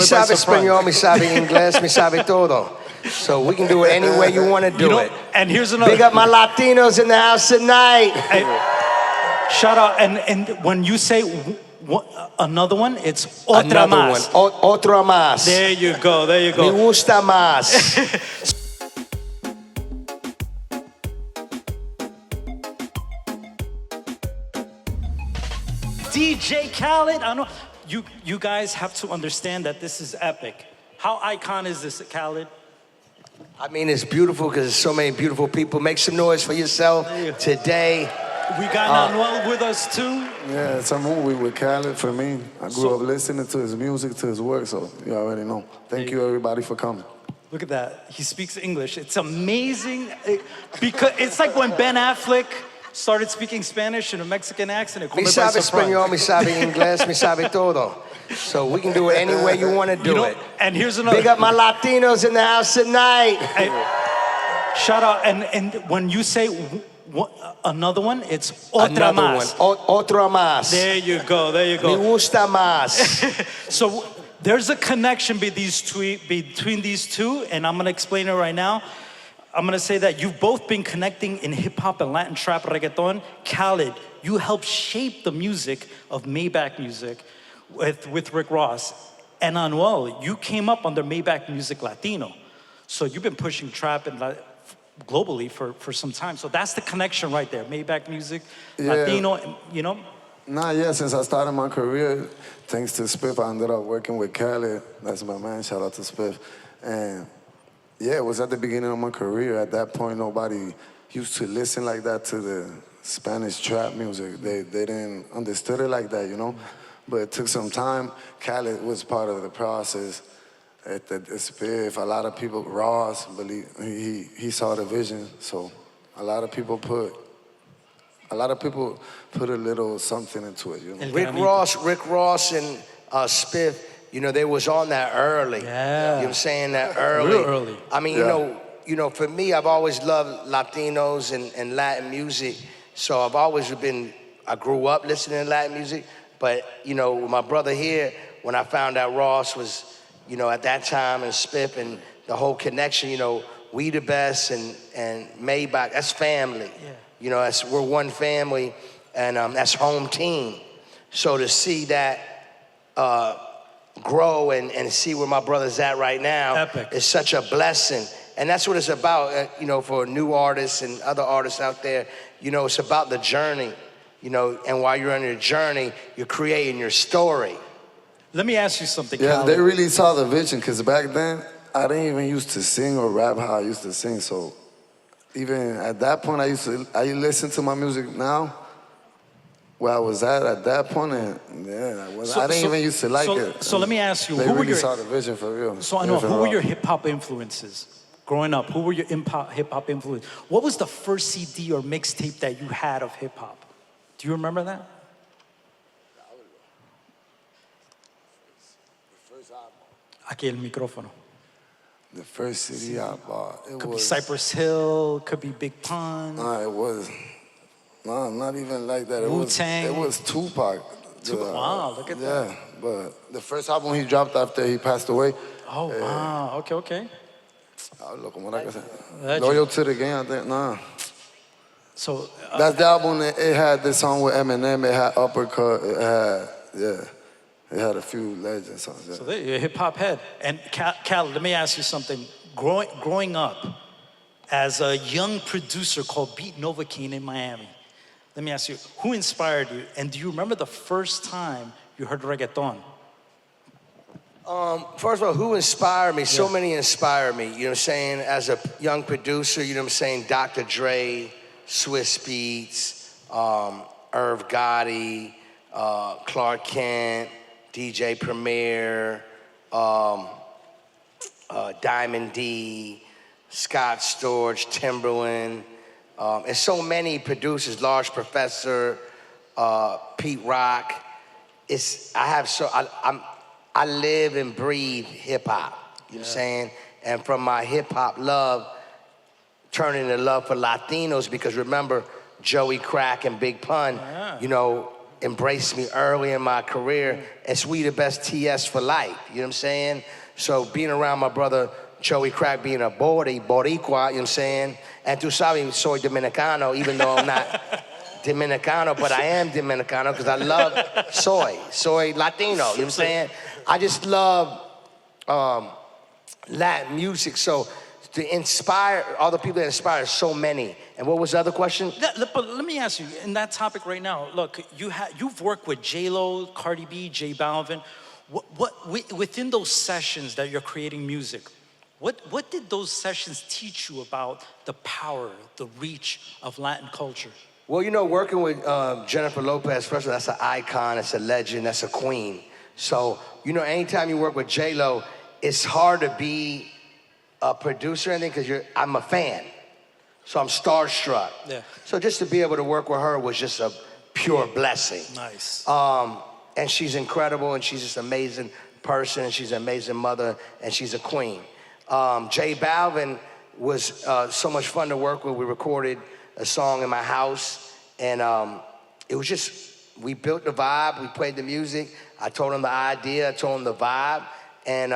sabe español, me sabe inglés, me sabe todo. So we can do it any way you want to do it. And here's another. Big up my Latinos in the house tonight. Hey, shout out, and when you say another one, it's otra Another más. one. Otra más. There you go. There you Me go. gusta más. DJ Khaled, I know you guys have to understand that this is epic. How iconic is this, Khaled? I mean, it's beautiful because there's so many beautiful people. Make some noise for yourself today. We got Anuel with us too. Yeah, it's a movie with Khaled for me. I grew up listening to his music, to his work, so you already know. Thank you, everybody, for coming. Look at that. He speaks English. It's amazing because it's like when Ben Affleck started speaking Spanish in a Mexican accent. Me sabe español, me sabe inglés, me sabe todo. So we can do it any way you want to do it. And here's another. Big up my Latinos in the house tonight. Hey, shout out, and when you say another one, it's otra Another más. one. Otra más. There you go. There you Me go. gusta más. So there's a connection between these two, and I'm gonna explain it right now. I'm gonna say that you've both been connecting in hip hop and Latin trap reggaeton. Khaled, you helped shape the music of Maybach Music with Rick Ross. And Anuel, you came up under Maybach Music Latino. So you've been pushing trap and globally for some time. So that's the connection right there. Maybach Music, Latino, you know? Since I started my career, thanks to Spiff, I ended up working with Khaled. That's my man, shout out to Spiff. And yeah, it was at the beginning of my career. At that point, nobody used to listen like that to the Spanish trap music. They didn't understood it like that, you know? But it took some time. Khaled was part of the process. At the Spiff, a lot of people, Ross, he saw the vision. So a lot of people put a little something into it, you know? Rick Ross and Spiff, you know, they was on that early. Yeah. You know what I'm saying? That early. Real early. I mean, you know, for me, I've always loved Latinos and Latin music. So I grew up listening to Latin music. But, you know, with my brother here, when I found out Ross was, you know, at that time, and Spiff and the whole connection, you know, we the best and Maybach, that's family. Yeah. You know, we're one family, and that's home team. So to see that grow and see where my brother's at right now Epic. Is such a blessing. And that's what it's about, you know, for new artists and other artists out there. You know, it's about the journey, you know, and while you're on your journey, you're creating your story. Let me ask you something, Yeah, Khaled. they really saw the vision, because back then, I didn't even used to sing or rap how I used to sing. So even at that point, I listen to my music now, where I was at that point, and yeah, I didn't even used to like it. So let me ask you, they really saw the vision for real. So I know, who were your hip hop influences growing up? Who were your hip hop influences? What was the first CD or mixtape that you had of hip hop? Do you remember that? Aquí el micrófono. The first CD I bought, Could be Cypress Hill, could be Big Pun. It was. No, not even like that. Wu-Tang. It was Tupac. Wow, look at that. Yeah, but the first album he dropped after he passed away. Oh, wow. Okay. Look, como era que se. Loyal to the Game, I think. Nah. So that's the album. It had this song with Eminem. It had Uppercut. It had a few legend songs. Yeah. So you're a hip hop head. And Cal, let me ask you something. Growing up as a young producer called Beat Novocaine in Miami, let me ask you, who inspired you? And do you remember the first time you heard reggaeton? First of all, who inspired me? So many inspired me, you know what I'm saying? As a young producer, you know what I'm saying? Dr. Dre, Swiss Beats, Irv Gotti, Clark Kent, DJ Premier, Diamond D, Scott Storch, Timberland, and so many producers, Large Professor, Pete Rock. I live and breathe hip hop, you know what I'm saying? And from my hip hop love, turning to love for Latinos, because remember, Joey Crack and Big Pun, you know, embraced me early in my career. It's we the best TS for life, you know what I'm saying? So being around my brother Joey Crack, being a Boricua, you know what I'm saying? And tú sabes, soy Dominicano, even though I'm not Dominicano, but I am Dominicano because I love soy Latino, you know what I'm saying? I just love Latin music, so to inspire all the people that inspire so many. And what was the other question? But let me ask you, in that topic right now, look, you've worked with J-Lo, Cardi B, J Balvin. Within those sessions that you're creating music, what did those sessions teach you about the power, the reach of Latin culture? Well, you know, working with Jennifer Lopez, first of all, that's an icon, that's a legend, that's a queen. So, you know, anytime you work with J-Lo, it's hard to be a producer or anything because I'm a fan. So I'm starstruck. Yeah. So just to be able to work with her was just a pure blessing. Nice. And she's incredible, and she's just an amazing person, and she's an amazing mother, and she's a queen. J Balvin was so much fun to work with. We recorded a song in my house, and it was just, we built the vibe, we played the music, I told him the idea, I told him the vibe, and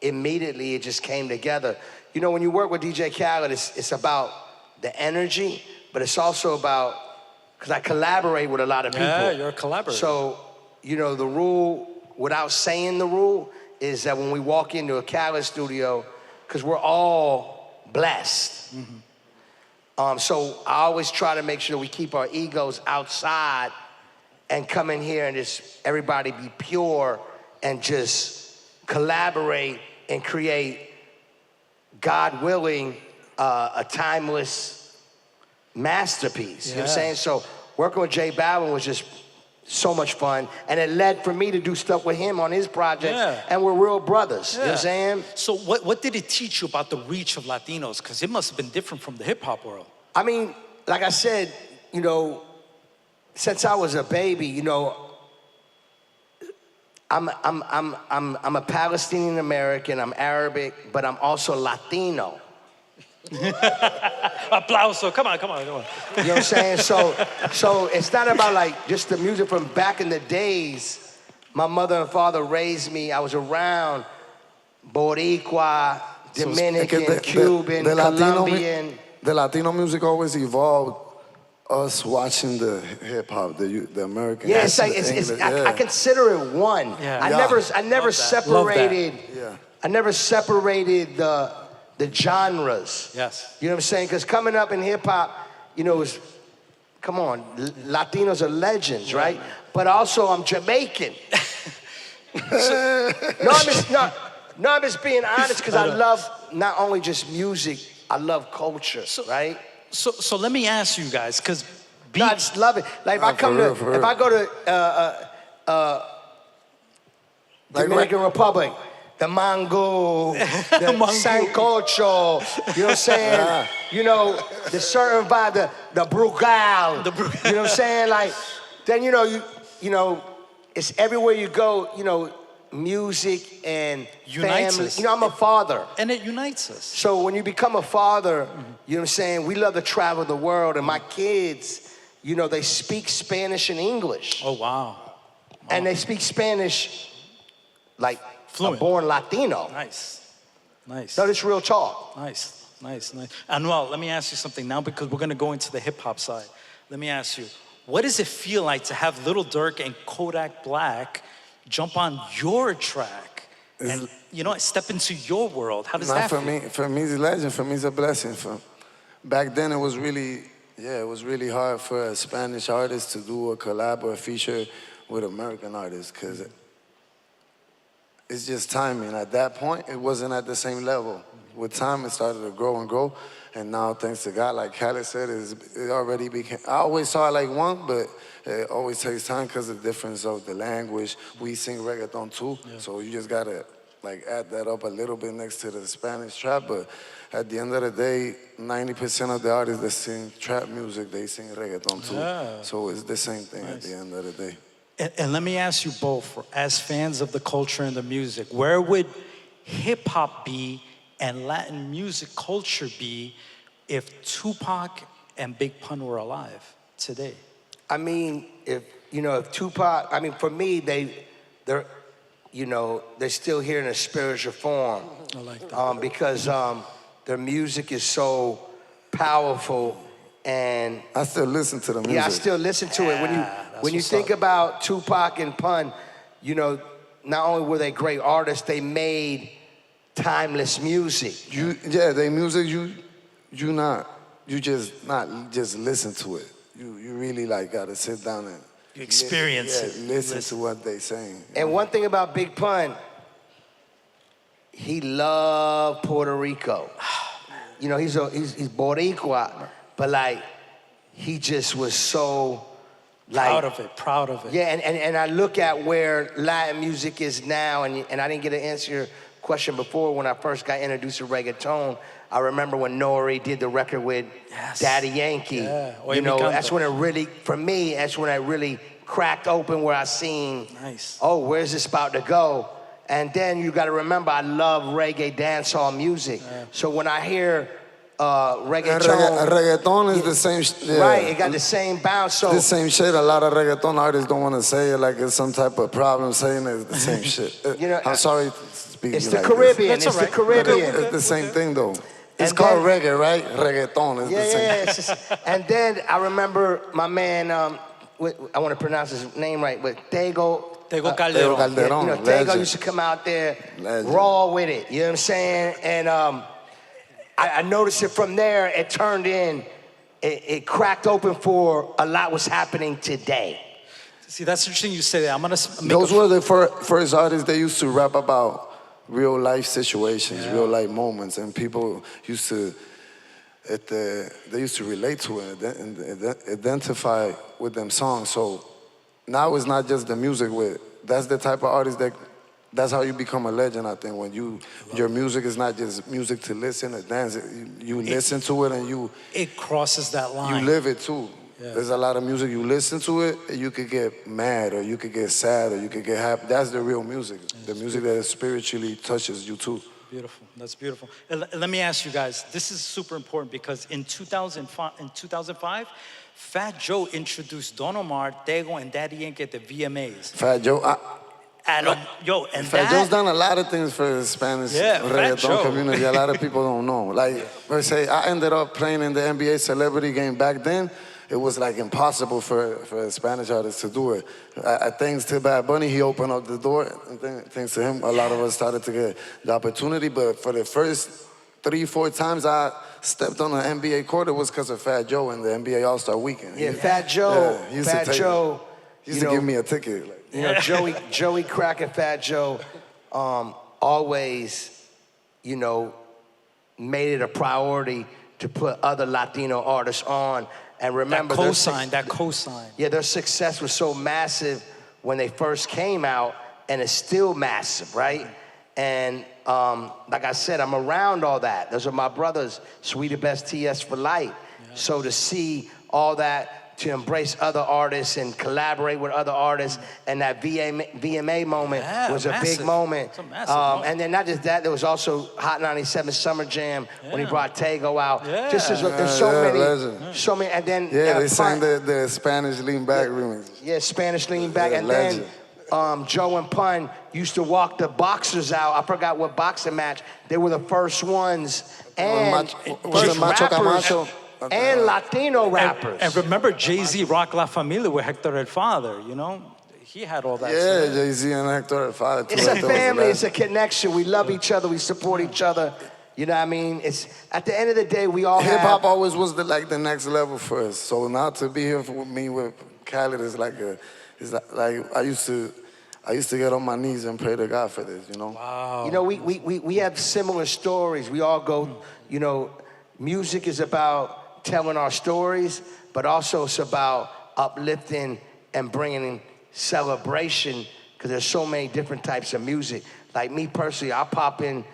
immediately it just came together. You know, when you work with DJ Khaled, it's about the energy, but it's also about, because I collaborate with a lot of people. Yeah, you're a collaborator. So, you know, the rule, without saying the rule, is that when we walk into a Khaled studio, because we're all blessed. So I always try to make sure we keep our egos outside and come in here and just everybody be pure and just collaborate and create, God willing, a timeless masterpiece. You know what I'm saying? So working with J Balvin was just so much fun, and it led for me to do stuff with him on his projects, and we're real brothers. You know what I'm saying? So what did it teach you about the reach of Latinos? Because it must have been different from the hip hop world. I mean, like I said, you know, since I was a baby, you know, I'm a Palestinian American, I'm Arabic, but I'm also Latino. Aplauso, come on. You know what I'm saying? So it's not about like just the music from back in the days. My mother and father raised me. I was around Boricua, Dominican, Cuban, Colombian. The Latino music always evolved. Us watching the hip hop, the American. Yeah, it's like I consider it one. Yeah. I never separated. Yeah. I never separated the genres. Yes. You know what I'm saying? Because coming up in hip hop, you know, come on, Latinos are legends, right? But also I'm Jamaican. I'm just being honest because I love not only just music, I love culture, right? So let me ask you guys, because I just love it. Like if I go to Dominican Republic, the mango, the sancocho, you know what I'm saying? You know, the certain vibe, the brugal, you know what I'm saying? Like, then you know, it's everywhere you go, you know, music and unites family. us. You know, I'm a father. And it unites us. So when you become a father, you know what I'm saying? We love to travel the world, and my kids, you know, they speak Spanish and English. Oh, wow. And they speak Spanish like fluent. A born Latino. Nice. No, this real talk. Nice. Anuel, let me ask you something now because we're going to go into the hip hop side. Let me ask you, what does it feel like to have Lil Durk and Kodak Black jump on your track and, you know, step into your world? How does that feel? For me, it's a legend. For me, it's a blessing. Back then, it was really hard for a Spanish artist to do a collab or a feature with American artists because it's just timing. At that point, it wasn't at the same level. With time, it started to grow and grow. And now, thanks to God, like Khaled said, it already became, I always saw it like one, but it always takes time because of the difference of the language. We sing reggaeton too, so you just gotta like add that up a little bit next to the Spanish trap. But at the end of the day, 90% of the artists that sing trap music, they sing reggaeton too. Yeah. So it's the same thing at the end of the day. And let me ask you both, as fans of the culture and the music, where would hip hop be and Latin music culture be if Tupac and Big Pun were alive today? I mean, if you know, if Tupac, I mean, for me, they're, you know, they're still here in a spiritual form. I like that. Because their music is so powerful, and I still listen to the music. yeah, I still listen to it. When you think about Tupac and Pun, you know, not only were they great artists, they made timeless music. They music you just not just listen to it. You really like gotta sit down and You experience it. Listen to what they saying. And one thing about Big Pun, he loved Puerto Rico. You know, he's Boricua, but like he just was so like proud of it. Yeah, and I look at where Latin music is now, and I didn't get to answer your question before when I first got introduced to reggaeton. I remember when Nori did the record with Daddy Yankee. Yeah. You know, that's when it really, for me, that's when I really cracked open where I seen, oh, where's this about to go? And then you got to remember, I love reggae dancehall music. Yeah. So when I hear reggaeton, reggaeton is the same. Right, it got the same bounce. So the same shit. A lot of reggaeton artists don't want to say it like it's some type of problem saying it's the same shit. You know, I'm sorry to speak. It's the Caribbean. It's the Caribbean. It's the same thing though. It's called reggae, right? Reggaeton is the same. And then I remember my man, I want to pronounce his name right, but Tego Calderon. Calderon. You know, Tego used to come out there raw with it. You know what I'm saying? And I noticed it from there. It turned in. It cracked open for a lot was happening today. See, that's interesting you say that. I'm gonna. Those were the first artists that used to rap about real life situations, real life moments, and people used to they used to relate to it and identify with them songs. So now it's not just the music that's the type of artist that's how you become a legend, I think, when your music is not just music to listen or dance. You listen to it and it crosses that line. You live it too. Yeah. There's a lot of music, you listen to it, and you could get mad, or you could get sad, or you could get happy. That's the real music. The music that spiritually touches you too. Beautiful, that's beautiful. Let me ask you guys, this is super important because in 2005, Fat Joe introduced Don Omar, Tego, and Daddy Yankee at the VMAs. Fat Joe, Fat Joe's done a lot of things for the Spanish reggaeton community. A lot of people don't know. Like, let's say, I ended up playing in the NBA celebrity game back then. It was like impossible for a Spanish artist to do it. Thanks to Bad Bunny, he opened up the door. And thanks to him, a lot of us started to get the opportunity. But for the first 3-4 times I stepped on an NBA court, it was because of Fat Joe and the NBA All-Star Weekend. Yeah, Fat Joe. He used to give me a ticket. Like. You know, Joey Crack and Fat Joe always, you know, made it a priority to put other Latino artists on. And remember, that cosign. Yeah, their success was so massive when they first came out, and it's still massive, right? And like I said, I'm around all that. Those are my brothers, Sweetie Best TS for life. Yeah. So to see all that, to embrace other artists and collaborate with other artists, and that VMA moment was a big moment. It's a massive moment. And then not just that, there was also Hot 97 Summer Jam when he brought Tego out. Yeah. Just there's so many, and then they sang the Spanish Lean Back remix. Yeah, Spanish Lean Back, and legend. Then Joe and Pun used to walk the boxers out. I forgot what boxing match. They were the first ones, and Macho Camacho. And Latino rappers. And remember Jay-Z, Rock La Familia with Hector El Father, you know? He had all that stuff. Yeah, Jay-Z and Hector El Father. It's a family, it's a connection. We love each other, we support each other. You know what I mean? It's at the end of the day, we all Hip-hop always was the next level for us. So now to be here with me with Khaled is like I used to get on my knees and pray to God for this, you know? Wow. You know, we have similar stories. We all go, you know, music is about telling our stories, but also it's about uplifting and bringing celebration, because there's so many different types of music. Like me personally, I pop in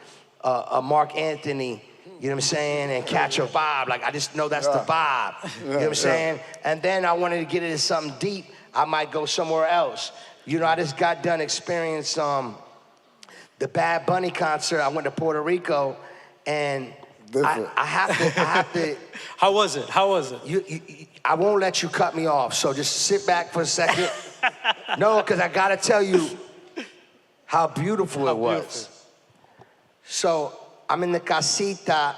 a Mark Anthony, you know what I'm saying, and catch a vibe. Like I just know that's the vibe, you know what I'm saying? And then I wanted to get into something deep, I might go somewhere else. You know, I just got done experiencing the Bad Bunny concert. I went to Puerto Rico, and I have to. How was it? I won't let you cut me off, so just sit back for a second. No, because I gotta tell you how beautiful it was. beautiful. So I'm in the casita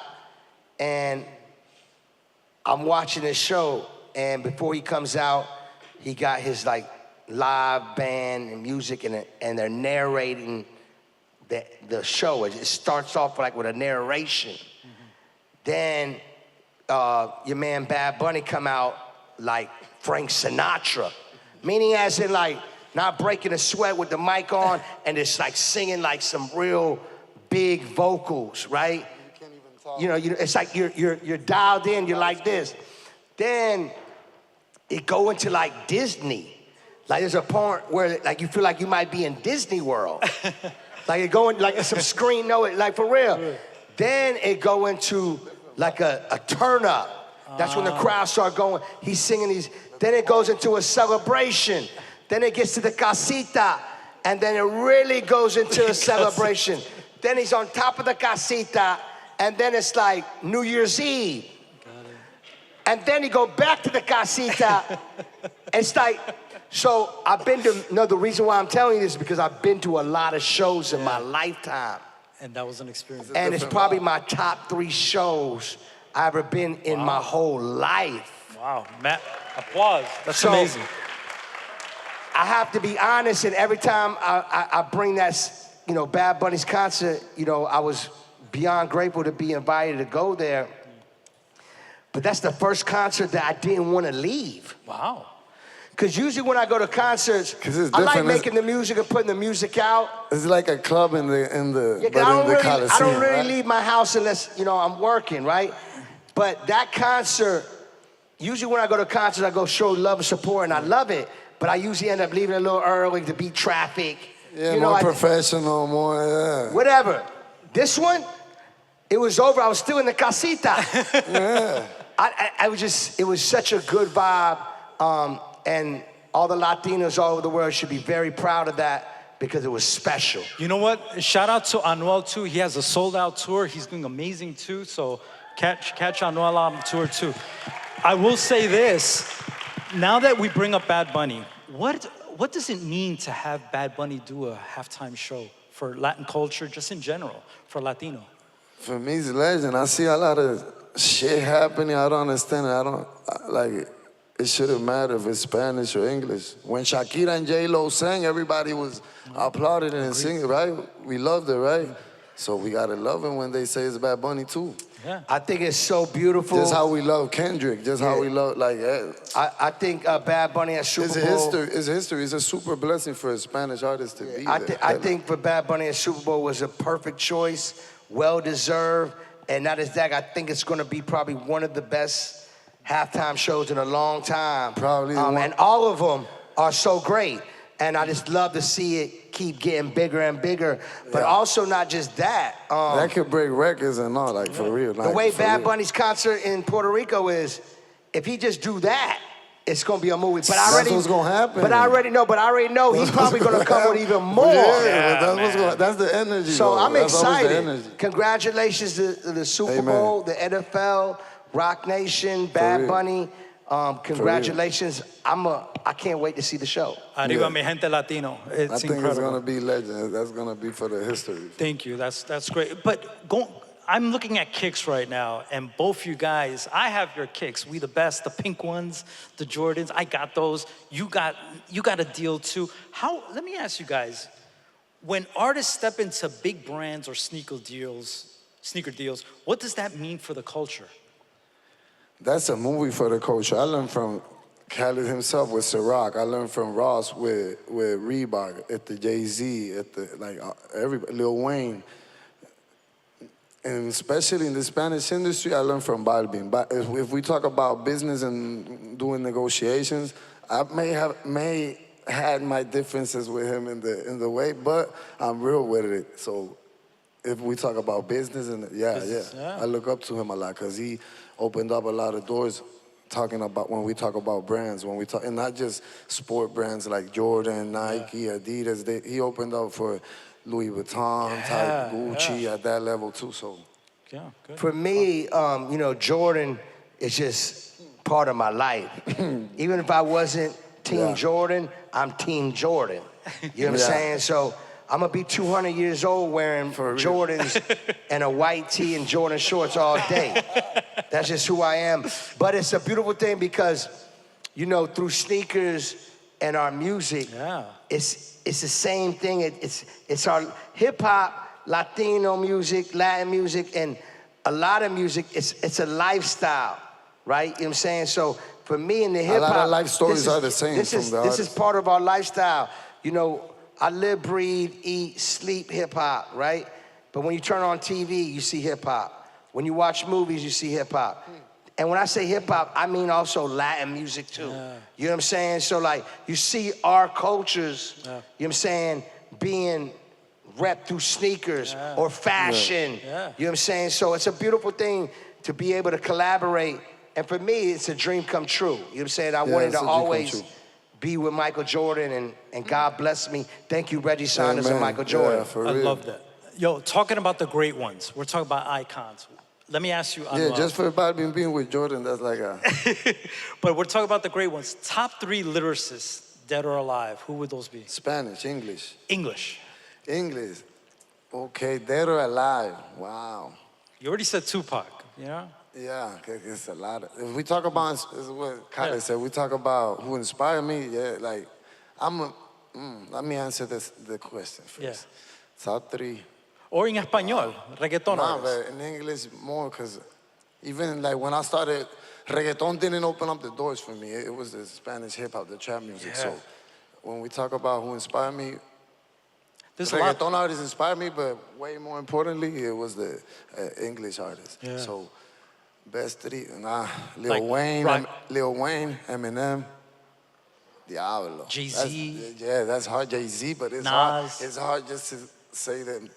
and I'm watching the show, and before he comes out, he got his like live band and music, and they're narrating the show. It starts off like with a narration. Then your man Bad Bunny come out like Frank Sinatra, meaning as in like not breaking a sweat with the mic on, and it's like singing like some real big vocals, right? You know, it's like you're dialed in, you're like this. Then it go into like Disney. Like there's a point where like you feel like you might be in Disney World. Like it going like some screen, no, like for real. Then it go into like a turn up. That's when the crowd start going. He's singing these. Then it goes into a celebration. Then it gets to the casita, and then it really goes into a celebration. Then he's on top of the casita, and then it's like New Year's Eve. And then he go back to the casita. It's like, so I've been to, no, the reason why I'm telling you this is because I've been to a lot of shows in my lifetime. And that was an experience. And it's probably my top 3 shows I've ever been in my whole life. Wow, Matt, applause. That's So, amazing. I have to be honest, and every time I bring that, you know, Bad Bunny's concert, you know, I was beyond grateful to be invited to go there. But that's the first concert that I didn't want to leave. Wow. Because usually when I go to concerts, I like making the music and putting the music out. It's like a club in the Yeah, but in the Coliseum, I don't really right? leave my house unless, you know, I'm working, right? But that concert, usually when I go to concerts, I go show love and support, and I love it. But I usually end up leaving a little early to beat traffic. Yeah, you know, more professional, more, yeah. Whatever. This one, it was over. I was still in the casita. Yeah. I was just, it was such a good vibe. And all the Latinos all over the world should be very proud of that because it was special. You know what? Shout out to Anuel too. He has a sold out tour. He's doing amazing too. So catch Anuel on tour too. I will say this. Now that we bring up Bad Bunny, what does it mean to have Bad Bunny do a halftime show for Latin culture, just in general, for Latino? For me, he's a legend. I see a lot of shit happening. I don't understand it. It shouldn't matter if it's Spanish or English. When Shakira and J-Lo sang, everybody was applauding and singing, right? We loved it, right? So we gotta love it when they say it's Bad Bunny too. Yeah. I think it's so beautiful. Just how we love Kendrick, just how we love, I think Bad Bunny at Super Bowl. It's history. It's a super blessing for a Spanish artist to be there. I think for Bad Bunny at Super Bowl was a perfect choice, well deserved, and not as that, I think it's gonna be probably one of the best halftime shows in a long time. Probably. And all of them are so great. And I just love to see it keep getting bigger and bigger. But also not just that. That could break records and all, like for real. The way Bad Bunny's concert in Puerto Rico is, if he just do that, it's gonna be a movie. But that's what's gonna happen. But I already know he's probably gonna come with even more. That's the energy. So bro. I'm That's always the excited. energy. Congratulations to the Super Amen. Bowl, the NFL, Rock Nation, Bad real. Bunny. Congratulations. I can't wait to see the show. Arriba mi gente latino. It's I think incredible. it's gonna be legend. That's gonna be for the history. Thank you. That's great. But I'm looking at kicks right now, and both you guys, I have your kicks. We the best, the pink ones, the Jordans. I got those. You got a deal too. Let me ask you guys, when artists step into big brands or sneaker deals, what does that mean for the culture? That's a movie for the culture. I learned from Khaled himself with Ciroc. I learned from Ross with Reebok, at the Jay-Z, at the everybody, Lil Wayne. And especially in the Spanish industry, I learned from Balvin. But if we talk about business and doing negotiations, I may had my differences with him in the way, but I'm real with it. So if we talk about business, I look up to him a lot because he opened up a lot of doors talking about when we talk about brands, and not just sport brands like Jordan, Nike, Adidas. He opened up for Louis Vuitton, type Gucci at that level too. So, good. For me, Jordan is just part of my life. Even if I wasn't Team Yeah. Jordan, I'm Team Jordan. You know what I'm Yeah. saying? So I'm gonna be 200 years old wearing For real. Jordans and a white tee and Jordan shorts all day. That's just who I am. But it's a beautiful thing because, you know, through sneakers and our music, Yeah. it's the same thing. It's our hip hop, Latino music, Latin music, and a lot of music. It's a lifestyle, right? You know what I'm saying? So for me in the hip hop, lot of life stories this is- are the same This from is the this is artists. part of our lifestyle. You know, I live, breathe, eat, sleep hip hop, right? But when you turn on TV, you see hip hop. When you watch movies, you see hip hop. And when I say hip hop, I mean also Latin music too. You know what I'm saying? So like you see our cultures, you know what I'm saying, being rep through sneakers or fashion. You know what I'm saying? So it's a beautiful thing to be able to collaborate. And for me, it's a dream come true. You know what I'm saying? I wanted it's to a dream come always true. be with Michael Jordan and God bless me. Thank you, Reggie Saunders and Amen. Michael Jordan. Yeah, for I real. love that. Yo, talking about the great ones, we're talking about icons. Let me ask you, Anuel. Yeah, just for everybody being with Jordan, that's like a... But we're talking about the great ones. Top 3 lyricists, dead or alive, who would those be? Spanish, English. English. English. Okay, dead or alive. Wow. You already said Tupac, you know? Yeah, it's a lot of... If we talk about, is what Khaled Yeah. said, we talk about who inspired me, yeah, like, let me answer the question first. Yeah. Top 3. Or in español, reggaeton Nah, artists. but in English more, because even like when I started, reggaeton didn't open up the doors for me. It was the Spanish hip hop, the trap music. Yeah. So when we talk about who inspired me, There's a lot. reggaeton artists inspired me, but way more importantly, it was the English artists. Yeah. So best 3, Lil Like Wayne, rock- Lil Wayne, Eminem, Diablo. Jay-Z. That's hard, Jay-Z, but it's Nas. hard. It's hard just to say that.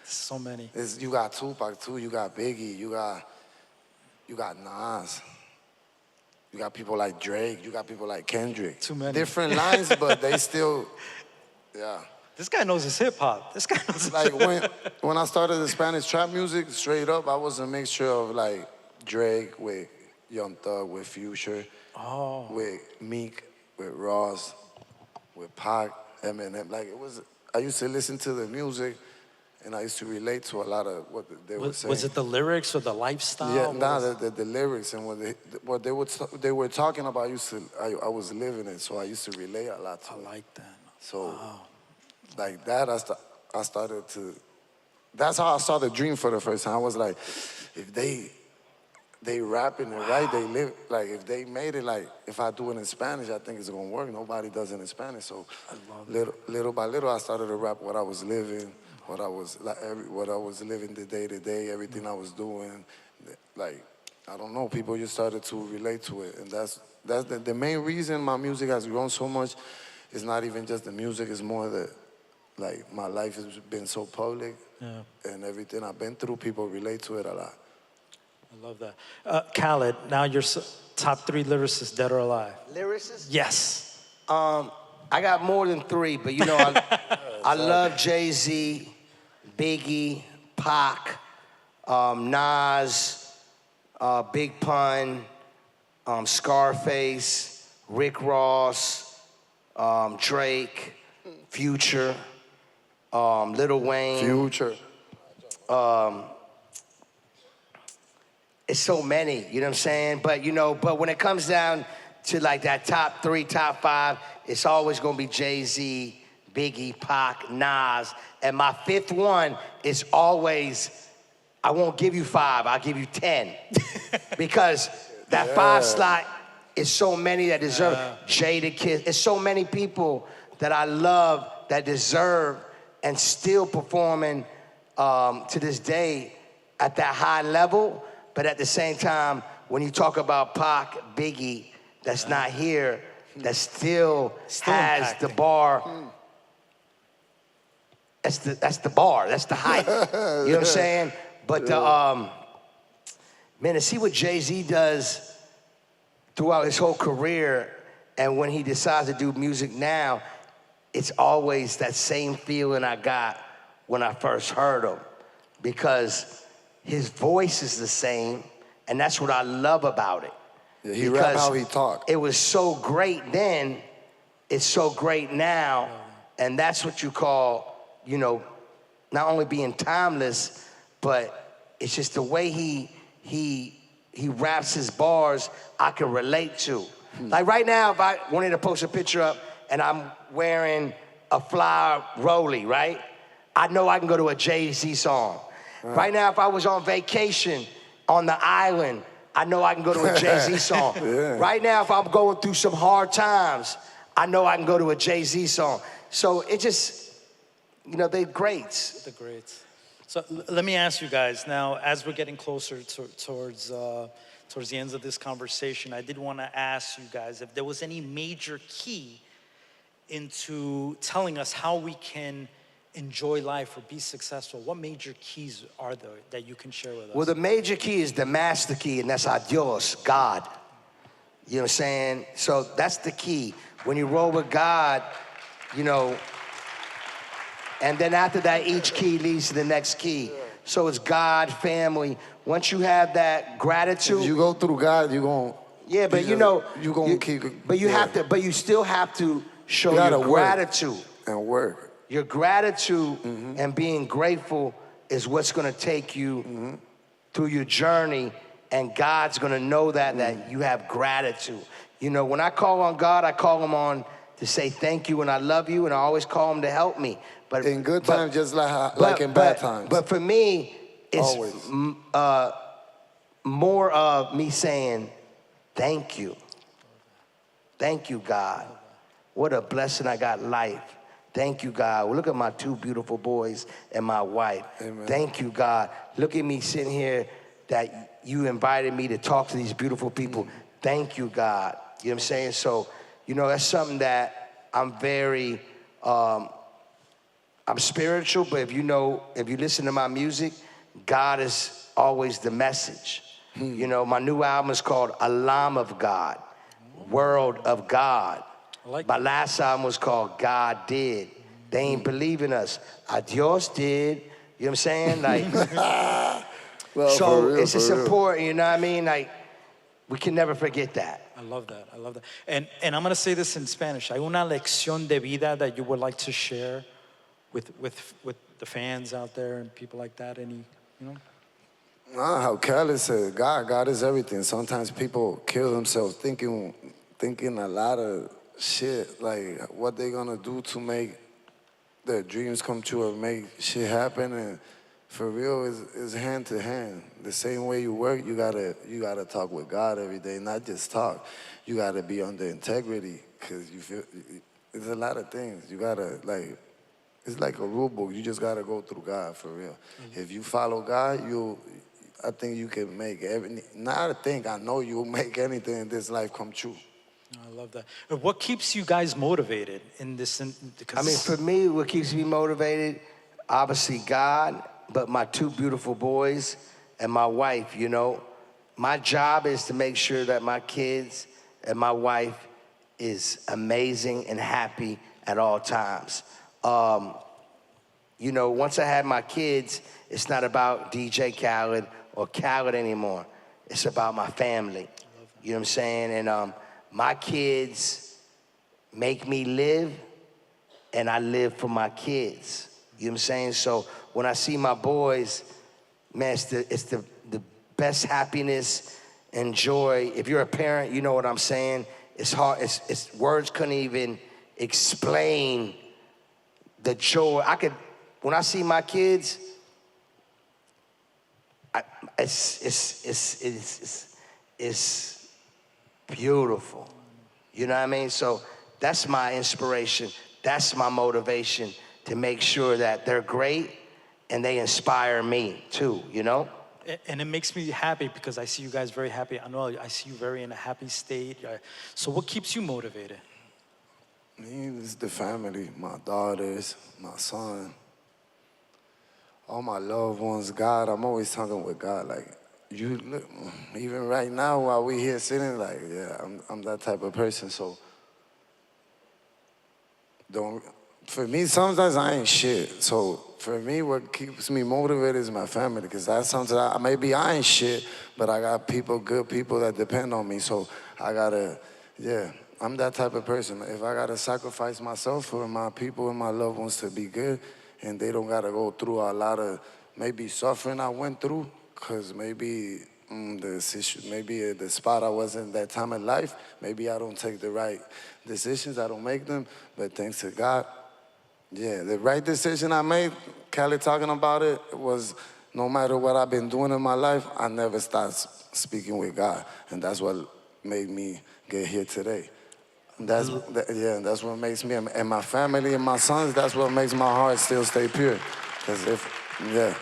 So many. You got Tupac too, you got Biggie, you got Nas. You got people like Drake, you got people like Kendrick. Too many. Different lines, but they still, yeah. This guy knows his hip hop. This guy knows his Like when I started the Spanish trap music, straight up, I was a mixture of like Drake with Young Thug, with Future, with Meek, with Ross, with Pac, Eminem. Like I used to listen to the music, and I used to relate to a lot of what they were saying. Was it the lyrics or the lifestyle? Yeah, What nah, was- the lyrics and what they were talking about. I was living it, so I used to relate a lot to I it. like that. So, like that, I started to. That's how I saw the dream for the first time. I was like, if they rapping it right, they live like if they made it like if I do it in Spanish, I think it's gonna work. Nobody does it in Spanish, so little by little, I started to rap what I was living, what I was living the day to day, everything I was doing. Like I don't know, people just started to relate to it, and that's the main reason my music has grown so much. It's not even just the music; it's more that like my life has been so public, and everything I've been through, people relate to it a lot. I love that. Khaled, now your top 3 lyricists, dead or alive. Lyricists? Yes. I got more than 3, but you know, I love Jay-Z, Biggie, Pac, Nas, Big Pun, Scarface, Rick Ross, Drake, Future, Lil Wayne. Future. It's so many, you know what I'm saying? But but when it comes down to like that top 3, top 5, it's always gonna be Jay-Z, Biggie, Pac, Nas. And my 5th one is always, I won't give you 5, I'll give you 10. Because that 5 slot is so many that deserve Jada Kiss. It's so many people that I love that deserve and still performing to this day at that high level. But at the same time, when you talk about Pac, Biggie, that's not here, that still has the impacting. bar. That's the bar. That's the height. You know what I'm saying? But man, to see what Jay-Z does throughout his whole career, and when he decides to do music now, it's always that same feeling I got when I first heard him, because his voice is the same, and that's what I love about it. Yeah, he rap how he talk. It was so great then, it's so great now, and that's what you call, you know, not only being timeless, but it's just the way he raps his bars I can relate to. Like right now, if I wanted to post a picture up and I'm wearing a fly rollie, right? I know I can go to a Jay-Z song. Right now, if I was on vacation on the island, I know I can go to a Jay-Z song. Yeah. Right now, if I'm going through some hard times, I know I can go to a Jay-Z song. So it just, you know, they're greats. The greats. So let me ask you guys now, as we're getting closer towards the ends of this conversation, I did want to ask you guys if there was any major key into telling us how we can enjoy life or be successful. What major keys are there that you can share with us? Well, the major key is the master key, and that's Dios, God. You know what I'm saying? So that's the key. When you roll with God, you know, and then after that, each key leads to the next key. So it's God, family. Once you have that gratitude. If you go through God, you're going. Yeah, but you know. You're going to keep. But you have to, but you still have to show your gratitude. And work. Your gratitude and being grateful is what's gonna take you through your journey, and God's gonna know that you have gratitude. You know, when I call on God, I call him on to say thank you and I love you, and I always call him to help me. But in good times, just like in bad times. But for me, it's always more of me saying thank you. Thank you, God. What a blessing I got life. Thank you, God. Well, look at my two beautiful boys and my wife. Amen. Thank you, God. Look at me sitting here that you invited me to talk to these beautiful people. Thank you, God. You know what I'm saying? So, you know, that's something that I'm very, I'm spiritual, but if you listen to my music, God is always the message. You know, my new album is called Alam of God, World of God. My last album was called God Did. They ain't believe in us. Adios did. You know what I'm saying? Like, well, so real, it's just important, you know what I mean? Like, we can never forget that. I love that. I love that. And I'm going to say this in Spanish. ¿Hay una lección de vida that you would like to share with the fans out there and people like that? Any, you know? How Khaled said, God is everything. Sometimes people kill themselves thinking a lot of shit, like what they gonna do to make their dreams come true or make shit happen. And for real, is hand to hand. The same way you work, you gotta talk with God every day, not just talk. You gotta be under integrity, cause you feel it's a lot of things. You gotta it's like a rule book. You just gotta go through God for real. If you follow God, I think you can make I know you'll make anything in this life come true. I love that. What keeps you guys motivated in this? I mean, for me, what keeps me motivated, obviously God, but my two beautiful boys and my wife, you know. My job is to make sure that my kids and my wife is amazing and happy at all times. You know, once I had my kids, it's not about DJ Khaled or Khaled anymore. It's about my family. You know what I'm saying? And my kids make me live, and I live for my kids. You know what I'm saying? So when I see my boys, man, it's the best happiness and joy. If you're a parent, you know what I'm saying. It's hard. It's words couldn't even explain the joy. When I see my kids, it's beautiful. You know what I mean? So that's my inspiration. That's my motivation to make sure that they're great and they inspire me too, you know? And it makes me happy because I see you guys very happy. Anuel, I see you very in a happy state. So what keeps you motivated? Me, it's the family, my daughters, my son, all my loved ones, God. I'm always talking with God, like, you look, even right now while we here sitting, like, yeah, I'm that type of person, so for me, sometimes I ain't shit. So for me, what keeps me motivated is my family, because that's something maybe I ain't shit, but I got people, good people that depend on me. So I gotta, yeah, I'm that type of person. If I gotta sacrifice myself for my people and my loved ones to be good, and they don't gotta go through a lot of maybe suffering I went through, cause maybe maybe the spot I was in that time in life, maybe I don't take the right decisions, I don't make them, but thanks to God, yeah, the right decision I made, Khaled talking about it, was no matter what I've been doing in my life, I never stopped speaking with God, and that's what made me get here today. That's that's what makes me, and my family and my sons, that's what makes my heart still stay pure. Cause yeah.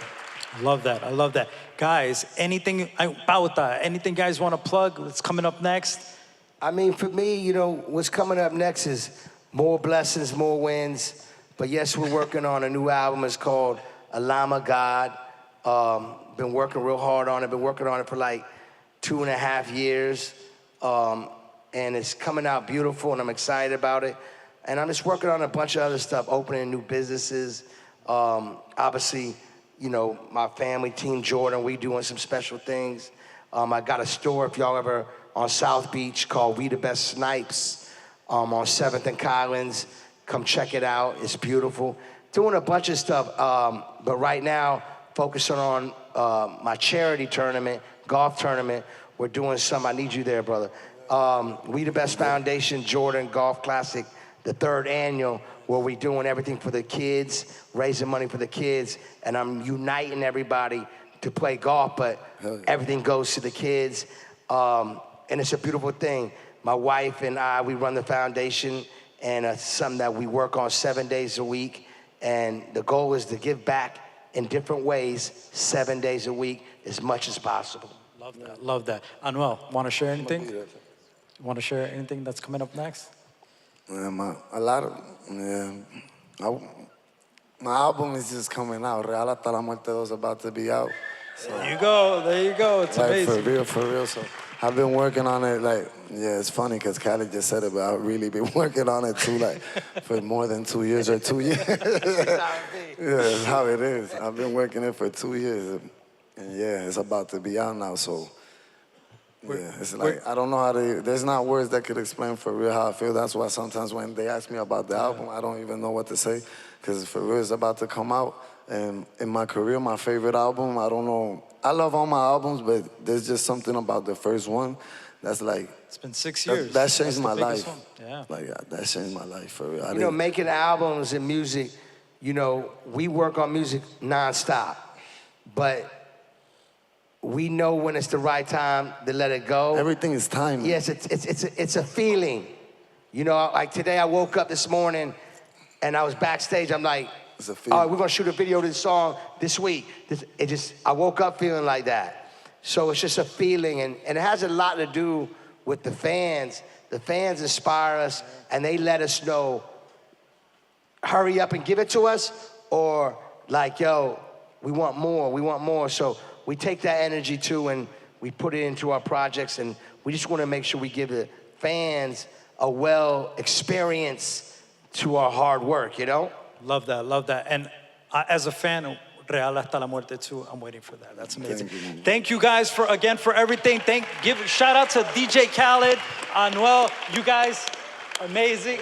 I love that. I love that. Guys, anything, pauta, anything guys want to plug that's coming up next? I mean, for me, you know, what's coming up next is more blessings, more wins. But yes, we're working on a new album. It's called Alama God. Been working real hard on it. Been working on it for like 2.5 years. And it's coming out beautiful, and I'm excited about it. And I'm just working on a bunch of other stuff, opening new businesses. Obviously, you know, my family, Team Jordan, we doing some special things. I got a store, if y'all ever on South Beach, called We the Best Snipes, on 7th and Collins. Come check it out, it's beautiful. Doing a bunch of stuff, but right now, focusing on my charity tournament, golf tournament. We're doing some, I need you there, brother. We the Best Foundation Jordan Golf Classic, the 3rd annual, where we're doing everything for the kids, raising money for the kids, and I'm uniting everybody to play golf, but everything goes to the kids, and it's a beautiful thing. My wife and I, we run the foundation, and it's something that we work on 7 days a week, and the goal is to give back in different ways 7 days a week, as much as possible. Love that. Love that. Anuel, want to share anything? Want to share anything that's coming up next? My album is just coming out. Real Hasta la Muerte 2 is about to be out. So, There you go. There you go. It's like, amazing. for real. So I've been working on it. Like, yeah, it's funny because Khaled just said it, but I've really been working on it too, like, for more than 2 years or 2 years. Yeah, that's how it is. I've been working it for 2 years, and yeah, it's about to be out now. So. Yeah, it's like, I don't know how to, there's not words that could explain for real how I feel. That's why sometimes when they ask me about the album, I don't even know what to say, because for real, it's about to come out. And in my career, my favorite album, I don't know, I love all my albums, but there's just something about the first one that's like, It's been 6 years. that changed my life. One. Yeah. Like, that changed my life, for real. You know, making albums and music, you know, we work on music nonstop, but we know when it's the right time to let it go. Everything is time. Yes, it's a feeling. You know, like today I woke up this morning and I was backstage. I'm like, it's a feeling. all right, we're gonna shoot a video of this song this week. I woke up feeling like that. So it's just a feeling, and it has a lot to do with the fans. The fans inspire us, and they let us know, hurry up and give it to us, or like, yo, we want more. So we take that energy too, and we put it into our projects, and we just want to make sure we give the fans a well experience to our hard work, you know? Love that. Love that. And as a fan, Real Hasta la Muerte 2, I'm waiting for that. That's amazing. Thank you guys for everything. Shout out to DJ Khaled, Anuel. You guys, amazing.